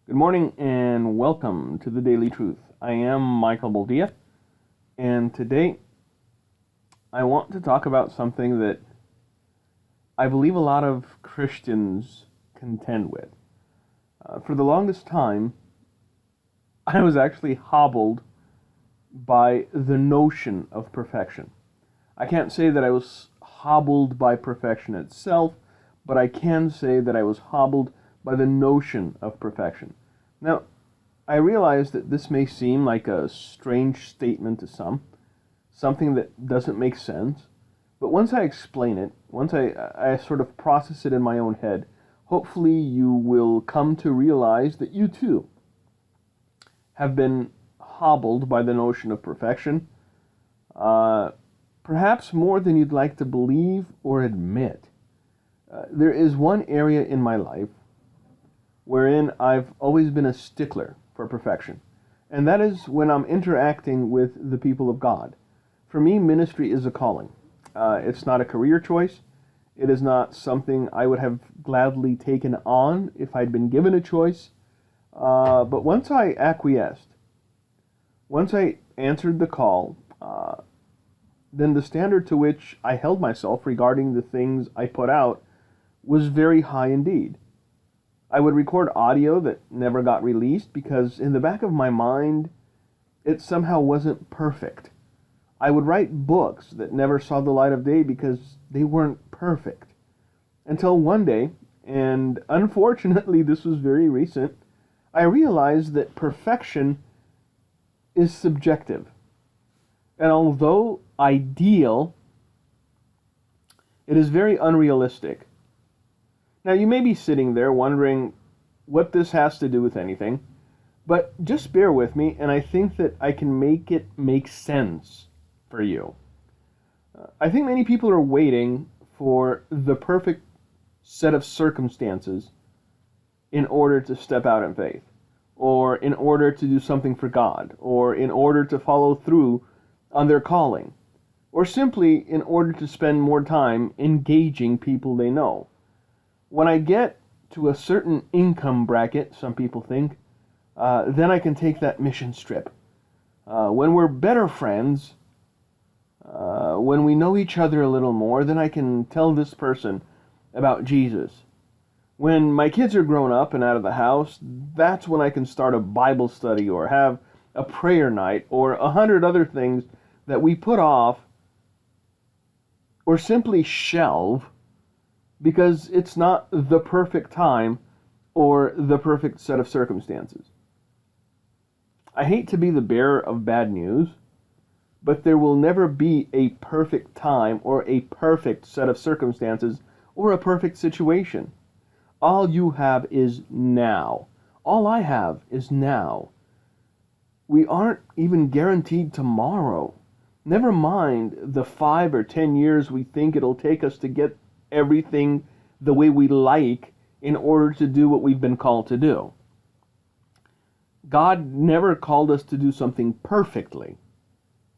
Good morning and welcome to the Daily Truth. I am Michael Boldia, and today I want to talk about something that I believe a lot of Christians contend with. For the longest time, I was actually hobbled by the notion of perfection. I can't say that I was hobbled by perfection itself, but I can say that I was hobbled by the notion of perfection. Now, I realize that this may seem like a strange statement to some, something that doesn't make sense, but once I explain it, once I sort of process it in my own head, hopefully you will come to realize that you too have been hobbled by the notion of perfection, perhaps more than you'd like to believe or admit. There is one area in my life wherein I've always been a stickler for perfection, and that is when I'm interacting with the people of God. For me, ministry is a calling. It's not a career choice. It is not something I would have gladly taken on if I'd been given a choice. But once I acquiesced, once I answered the call, then the standard to which I held myself regarding the things I put out was very high indeed. I would record audio that never got released because in the back of my mind, it somehow wasn't perfect. I would write books that never saw the light of day because they weren't perfect. Until one day, and unfortunately this was very recent, I realized that perfection is subjective. And although ideal, it is very unrealistic. Now, you may be sitting there wondering what this has to do with anything, but just bear with me, and I think that I can make it make sense for you. I think many people are waiting for the perfect set of circumstances in order to step out in faith, or in order to do something for God, or in order to follow through on their calling, or simply in order to spend more time engaging people they know. When I get to a certain income bracket, some people think, then I can take that mission trip. When we're better friends, when we know each other a little more, then I can tell this person about Jesus. When my kids are grown up and out of the house, that's when I can start a Bible study or have a prayer night or 100 other things that we put off or simply shelve because it's not the perfect time or the perfect set of circumstances. I hate to be the bearer of bad news, but there will never be a perfect time or a perfect set of circumstances or a perfect situation. All you have is now. All I have is now. We aren't even guaranteed tomorrow. Never mind the 5 or 10 years we think it'll take us to get everything the way we like in order to do what we've been called to do. God never called us to do something perfectly.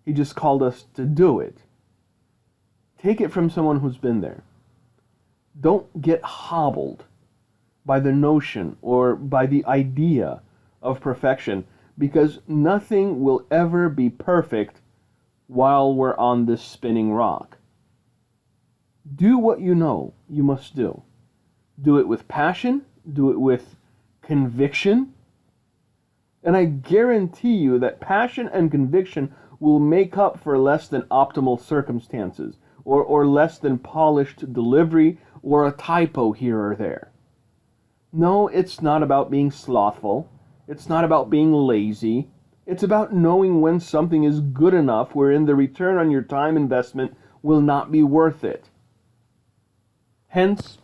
He just called us to do it. Take it from someone who's been there. Don't get hobbled by the notion or by the idea of perfection, because nothing will ever be perfect while we're on this spinning rock. Do what you know you must do. Do it with passion. Do it with conviction. And I guarantee you that passion and conviction will make up for less than optimal circumstances, or less than polished delivery, or a typo here or there. No, it's not about being slothful. It's not about being lazy. It's about knowing when something is good enough wherein the return on your time investment will not be worth it. Hence,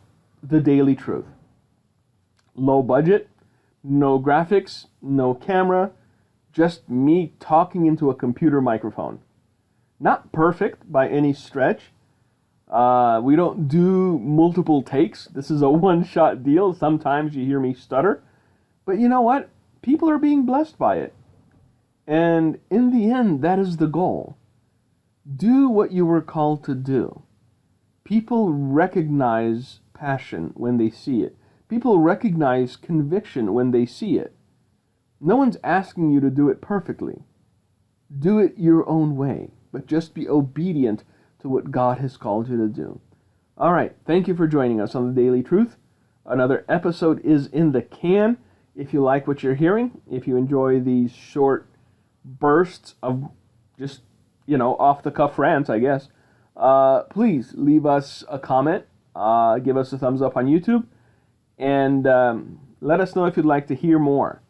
the Daily Truth. Low budget, no graphics, no camera, just me talking into a computer microphone. Not perfect by any stretch. We don't do multiple takes. This is a one-shot deal. Sometimes you hear me stutter. But you know what? People are being blessed by it. And in the end, that is the goal. Do what you were called to do. People recognize passion when they see it. People recognize conviction when they see it. No one's asking you to do it perfectly. Do it your own way, but just be obedient to what God has called you to do. All right, thank you for joining us on the Daily Truth. Another episode is in the can. If you like what you're hearing, if you enjoy these short bursts of just, off-the-cuff rants, I guess, please leave us a comment, give us a thumbs up on YouTube, and let us know if you'd like to hear more.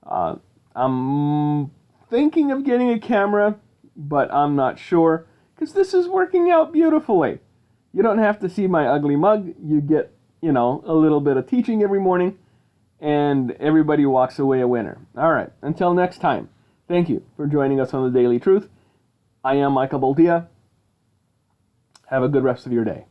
I'm thinking of getting a camera, but I'm not sure, because this is working out beautifully. You don't have to see my ugly mug. You get, a little bit of teaching every morning, and everybody walks away a winner. All right, until next time, thank you for joining us on the Daily Truth. I am Michael Boldia. Have a good rest of your day.